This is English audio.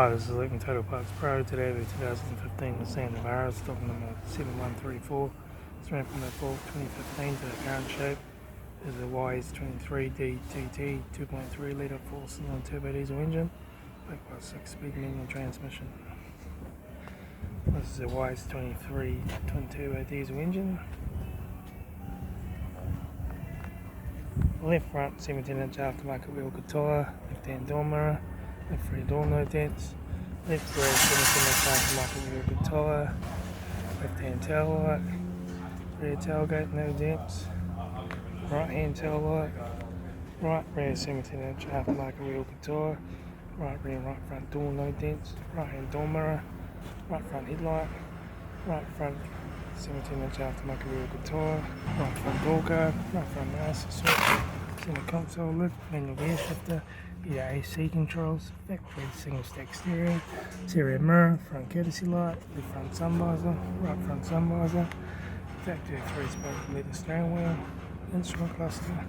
Hi, this is Litre Total Parts Pro. Today the 2015 Nissan Navara, stock number 7134. It's ran from the fall 2015 to the current shape. This is a YS23 DTT 2.3 litre 4-cylinder turbo diesel engine, backed by a 6-speed manual transmission. This is a YS23 twin turbo diesel engine. Left front 17-inch aftermarket wheel tyre, left hand door mirror, left rear door no dents, left rear 17-inch aftermarket wheel tyre, left hand taillight, rear tailgate no dents, right hand taillight, right rear 17-inch aftermarket wheel tyre, right rear and right front door no dents, right hand door mirror, right front headlight, right front 17-inch aftermarket wheel tyre, right front door guard, right front mouse switch, center console lift, manual gear shifter, heater AC controls, factory single stack stereo mirror, front courtesy light, left front sun visor, right front sun visor, factory 3-spoke leather steering wheel, instrument cluster.